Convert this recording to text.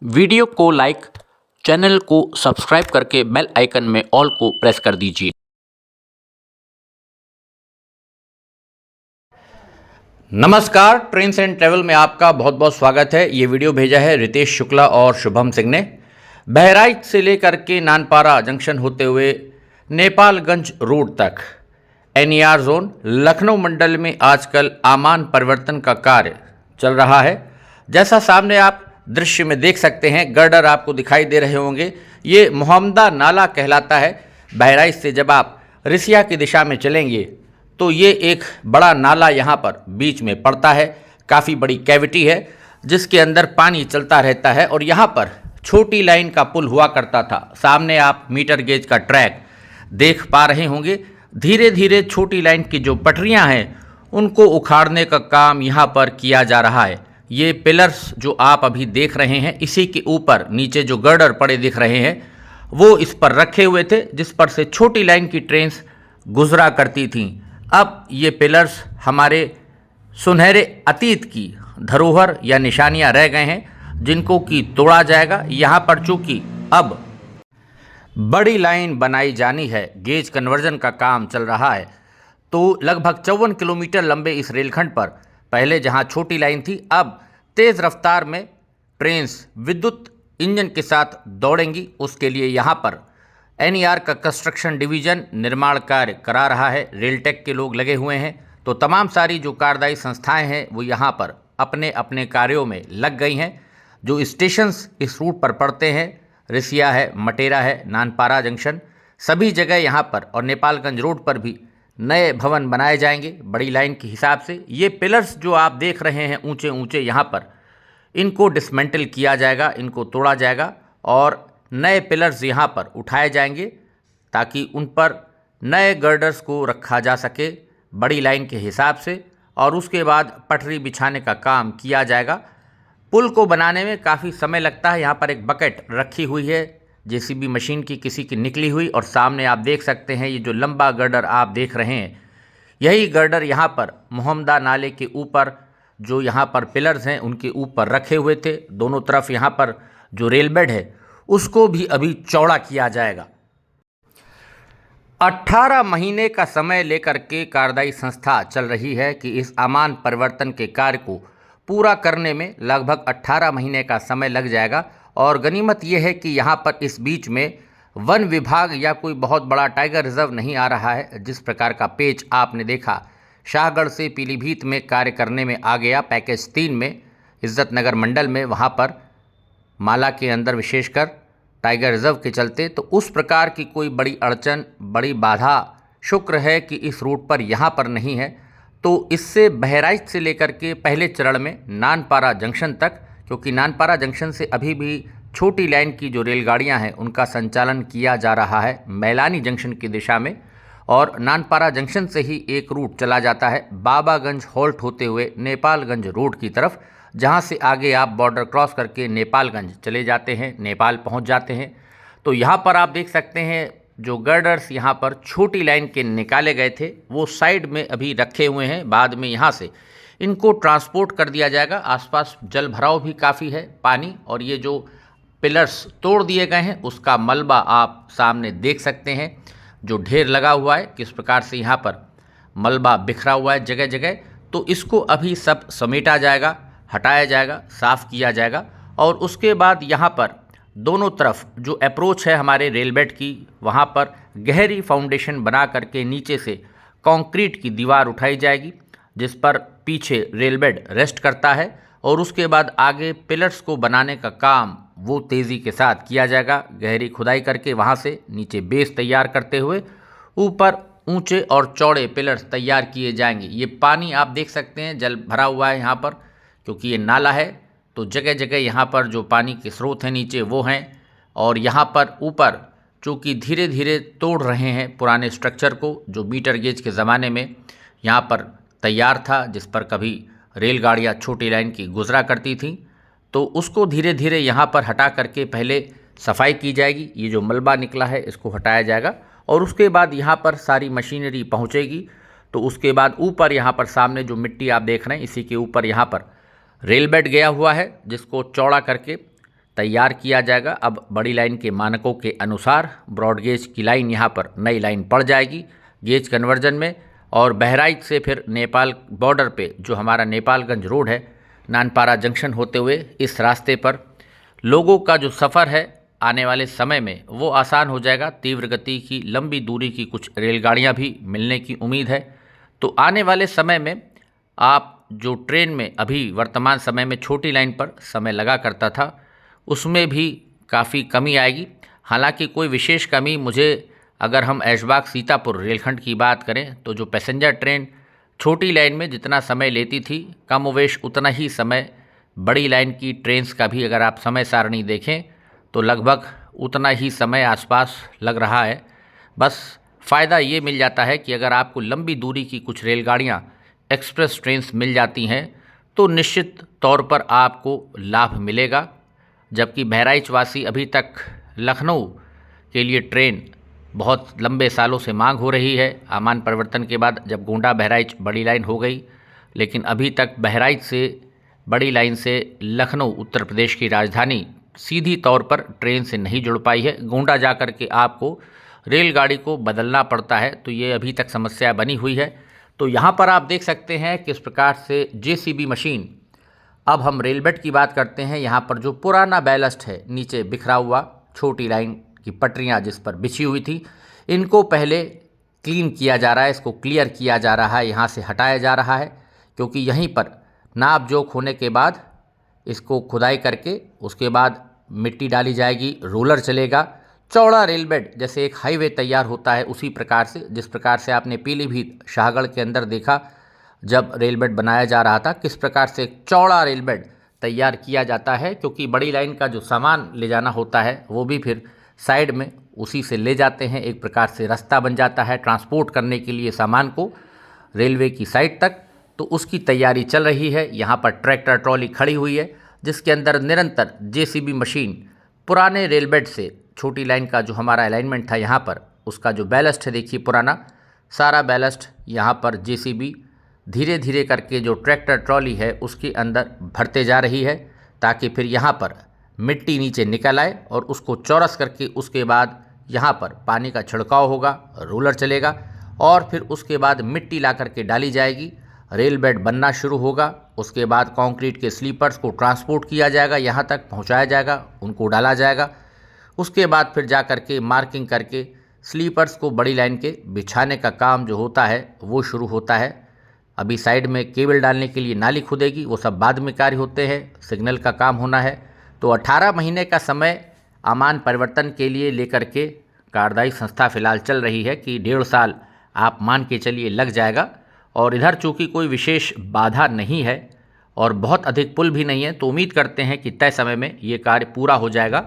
Video को like, channel को subscribe करके बेल आइकन में ऑल को प्रेस कर दीजिए। नमस्कार, ट्रेन्स एंड ट्रैवल में आपका बहुत बहुत स्वागत है। ये वीडियो भेजा है रितेश शुक्ला और शुभम सिंह ने। बहराइच से लेकर के नानपारा जंक्शन होते हुए नेपालगंज रोड तक एनईआर जोन लखनऊ मंडल में आजकल आमान परिवर्तन का कार्य चल रहा है। जैसा सामने आप दृश्य में देख सकते हैं, गर्डर आपको दिखाई दे रहे होंगे। ये मोहम्मदा नाला कहलाता है। बहराइच से जब आप रिसिया की दिशा में चलेंगे तो ये एक बड़ा नाला यहाँ पर बीच में पड़ता है। काफ़ी बड़ी कैविटी है जिसके अंदर पानी चलता रहता है और यहाँ पर छोटी लाइन का पुल हुआ करता था। सामने आप मीटर गेज का ट्रैक देख पा रहे होंगे। धीरे धीरे छोटी लाइन की जो पटरियाँ हैं उनको उखाड़ने का काम यहाँ पर किया जा रहा है। ये पिलर्स जो आप अभी देख रहे हैं, इसी के ऊपर नीचे जो गर्डर पड़े दिख रहे हैं वो इस पर रखे हुए थे, जिस पर से छोटी लाइन की ट्रेन्स गुजरा करती थीं। अब ये पिलर्स हमारे सुनहरे अतीत की धरोहर या निशानियां रह गए हैं, जिनको कि तोड़ा जाएगा। यहाँ पर चूंकि अब बड़ी लाइन बनाई जानी है, गेज कन्वर्जन का काम चल रहा है, तो लगभग 54 किलोमीटर लंबे इस रेलखंड पर पहले जहाँ छोटी लाइन थी, अब तेज़ रफ्तार में ट्रेन्स विद्युत इंजन के साथ दौड़ेंगी। उसके लिए यहाँ पर एनईआर का कंस्ट्रक्शन डिवीज़न निर्माण कार्य करा रहा है। रेलटेक के लोग लगे हुए हैं, तो तमाम सारी जो कार्यदायी संस्थाएं हैं वो यहाँ पर अपने अपने कार्यों में लग गई हैं। जो स्टेशंस इस रूट पर पड़ते हैं, रिसिया है, मटेरा है, नानपारा जंक्शन, सभी जगह यहाँ पर और नेपालगंज रोड पर भी नए भवन बनाए जाएंगे बड़ी लाइन के हिसाब से। ये पिलर्स जो आप देख रहे हैं ऊंचे ऊंचे, यहाँ पर इनको डिसमेंटल किया जाएगा, इनको तोड़ा जाएगा और नए पिलर्स यहाँ पर उठाए जाएंगे ताकि उन पर नए गर्डर्स को रखा जा सके बड़ी लाइन के हिसाब से, और उसके बाद पटरी बिछाने का काम किया जाएगा। पुल को बनाने में काफ़ी समय लगता है। यहाँ पर एक बकेट रखी हुई है जेसीबी मशीन की, किसी की निकली हुई, और सामने आप देख सकते हैं ये जो लंबा गर्डर आप देख रहे हैं, यही गर्डर यहाँ पर मोहम्मदा नाले के ऊपर जो यहाँ पर पिलर्स हैं उनके ऊपर रखे हुए थे। दोनों तरफ यहाँ पर जो रेल बेड है उसको भी अभी चौड़ा किया जाएगा। 18 महीने का समय लेकर के कार्यदायी संस्था चल रही है कि इस आमान परिवर्तन के कार्य को पूरा करने में लगभग 18 महीने का समय लग जाएगा। और गनीमत यह है कि यहाँ पर इस बीच में वन विभाग या कोई बहुत बड़ा टाइगर रिजर्व नहीं आ रहा है। जिस प्रकार का पेच आपने देखा शाहगढ़ से पीलीभीत में कार्य करने में आ गया पैकेज 3 में, इज्जत नगर मंडल में, वहाँ पर माला के अंदर विशेषकर टाइगर रिजर्व के चलते, तो उस प्रकार की कोई बड़ी अड़चन, बड़ी बाधा शुक्र है कि इस रूट पर यहाँ पर नहीं है। तो इससे बहराइच से लेकर के पहले चरण में नानपारा जंक्शन तक, क्योंकि नानपारा जंक्शन से अभी भी छोटी लाइन की जो रेलगाड़ियाँ हैं उनका संचालन किया जा रहा है मैलानी जंक्शन की दिशा में, और नानपारा जंक्शन से ही एक रूट चला जाता है बाबागंज हॉल्ट होते हुए नेपालगंज रोड की तरफ, जहाँ से आगे आप बॉर्डर क्रॉस करके नेपालगंज चले जाते हैं, नेपाल पहुँच जाते हैं। तो यहाँ पर आप देख सकते हैं जो गर्डर्स यहाँ पर छोटी लाइन के निकाले गए थे वो साइड में अभी रखे हुए हैं। बाद में यहाँ से इनको ट्रांसपोर्ट कर दिया जाएगा। आसपास जल भराव भी काफ़ी है, पानी, और ये जो पिलर्स तोड़ दिए गए हैं उसका मलबा आप सामने देख सकते हैं, जो ढेर लगा हुआ है, किस प्रकार से यहाँ पर मलबा बिखरा हुआ है जगह जगह। तो इसको अभी सब समेटा जाएगा, हटाया जाएगा, साफ़ किया जाएगा, और उसके बाद यहाँ पर दोनों तरफ जो अप्रोच है हमारे रेलबेड की, वहाँ पर गहरी फाउंडेशन बना करके नीचे से कंक्रीट की दीवार उठाई जाएगी, जिस पर पीछे रेलबेड रेस्ट करता है, और उसके बाद आगे पिलर्स को बनाने का काम वो तेज़ी के साथ किया जाएगा। गहरी खुदाई करके वहाँ से नीचे बेस तैयार करते हुए ऊपर ऊंचे और चौड़े पिलर्स तैयार किए जाएंगे। ये पानी आप देख सकते हैं जल भरा हुआ है यहाँ पर, क्योंकि ये नाला है तो जगह जगह यहाँ पर जो पानी के स्रोत हैं नीचे वो हैं, और यहाँ पर ऊपर चूँकि धीरे धीरे तोड़ रहे हैं पुराने स्ट्रक्चर को, जो मीटर गेज के ज़माने में यहाँ पर तैयार था, जिस पर कभी रेलगाड़ियाँ छोटी लाइन की गुजरा करती थीं, तो उसको धीरे धीरे यहाँ पर हटा करके पहले सफाई की जाएगी। ये जो मलबा निकला है इसको हटाया जाएगा, और उसके बाद यहाँ पर सारी मशीनरी पहुँचेगी। तो उसके बाद ऊपर यहाँ पर सामने जो मिट्टी आप देख रहे हैं, इसी के ऊपर यहाँ पर रेल बेड गया हुआ है, जिसको चौड़ा करके तैयार किया जाएगा। अब बड़ी लाइन के मानकों के अनुसार ब्रॉड गेज की लाइन यहाँ पर नई लाइन पड़ जाएगी गेज कन्वर्जन में, और बहराइच से फिर नेपाल बॉर्डर पे जो हमारा नेपालगंज रोड है नानपारा जंक्शन होते हुए इस रास्ते पर लोगों का जो सफ़र है आने वाले समय में वो आसान हो जाएगा। तीव्र गति की लंबी दूरी की कुछ रेलगाड़ियाँ भी मिलने की उम्मीद है। तो आने वाले समय में आप जो ट्रेन में अभी वर्तमान समय में छोटी लाइन पर समय लगा करता था उसमें भी काफ़ी कमी आएगी। हालांकि कोई विशेष कमी मुझे, अगर हम ऐशबाग सीतापुर रेलखंड की बात करें तो जो पैसेंजर ट्रेन छोटी लाइन में जितना समय लेती थी कमोवेश उतना ही समय बड़ी लाइन की ट्रेन्स का भी अगर आप समय सारणी देखें तो लगभग उतना ही समय आसपास लग रहा है। बस फ़ायदा ये मिल जाता है कि अगर आपको लंबी दूरी की कुछ रेलगाड़ियाँ एक्सप्रेस ट्रेन्स मिल जाती हैं तो निश्चित तौर पर आपको लाभ मिलेगा। जबकि बहराइच वासी अभी तक लखनऊ के लिए ट्रेन बहुत लंबे सालों से मांग हो रही है। आमान परिवर्तन के बाद जब गोंडा बहराइच बड़ी लाइन हो गई, लेकिन अभी तक बहराइच से बड़ी लाइन से लखनऊ उत्तर प्रदेश की राजधानी सीधी तौर पर ट्रेन से नहीं जुड़ पाई है। गोंडा जा कर के आपको रेलगाड़ी को बदलना पड़ता है, तो ये अभी तक समस्या बनी हुई है। तो यहाँ पर आप देख सकते हैं किस प्रकार से जेसीबी मशीन, अब हम रेलबेड की बात करते हैं। यहाँ पर जो पुराना बैलस्ट है नीचे बिखरा हुआ, छोटी लाइन की पटरियाँ जिस पर बिछी हुई थी, इनको पहले क्लीन किया जा रहा है, इसको क्लियर किया जा रहा है, यहाँ से हटाया जा रहा है। क्योंकि यहीं पर नाप जोख होने के बाद इसको खुदाई करके उसके बाद मिट्टी डाली जाएगी, रोलर चलेगा। चौड़ा रेलबेड जैसे एक हाईवे तैयार होता है उसी प्रकार से, जिस प्रकार से आपने पीलीभीत शाहगढ़ के अंदर देखा जब रेलबेड बनाया जा रहा था, किस प्रकार से एक चौड़ा रेलबेड तैयार किया जाता है। क्योंकि बड़ी लाइन का जो सामान ले जाना होता है वो भी फिर साइड में उसी से ले जाते हैं, एक प्रकार से रास्ता बन जाता है ट्रांसपोर्ट करने के लिए सामान को रेलवे की साइड तक। तो उसकी तैयारी चल रही है। यहाँ पर ट्रैक्टर ट्रॉली खड़ी हुई है जिसके अंदर निरंतर जेसीबी मशीन पुराने रेलबेड से छोटी लाइन का जो हमारा अलाइनमेंट था यहाँ पर, उसका जो बैलस्ट है देखिए पुराना सारा बैलस्ट यहाँ पर जेसीबी धीरे धीरे करके जो ट्रैक्टर ट्रॉली है उसके अंदर भरते जा रही है, ताकि फिर यहाँ पर मिट्टी नीचे निकल आए और उसको चौरस करके उसके बाद यहाँ पर पानी का छिड़काव होगा, रोलर चलेगा और फिर उसके बाद मिट्टी ला करके डाली जाएगी, रेल बेड बनना शुरू होगा। उसके बाद कंक्रीट के स्लीपर्स को ट्रांसपोर्ट किया जाएगा, यहाँ तक पहुँचाया जाएगा, उनको डाला जाएगा। उसके बाद फिर जा करके मार्किंग करके स्लीपर्स को बड़ी लाइन के बिछाने का काम जो होता है वो शुरू होता है। अभी साइड में केबल डालने के लिए नाली खुदेगी, वो सब बाद में कार्य होते हैं, सिग्नल का काम होना है। तो 18 महीने का समय आमान परिवर्तन के लिए लेकर के कार्यदायी संस्था फिलहाल चल रही है कि 1.5 साल आप मान के चलिए लग जाएगा। और इधर चूँकि कोई विशेष बाधा नहीं है और बहुत अधिक पुल भी नहीं है, तो उम्मीद करते हैं कि तय समय में ये कार्य पूरा हो जाएगा।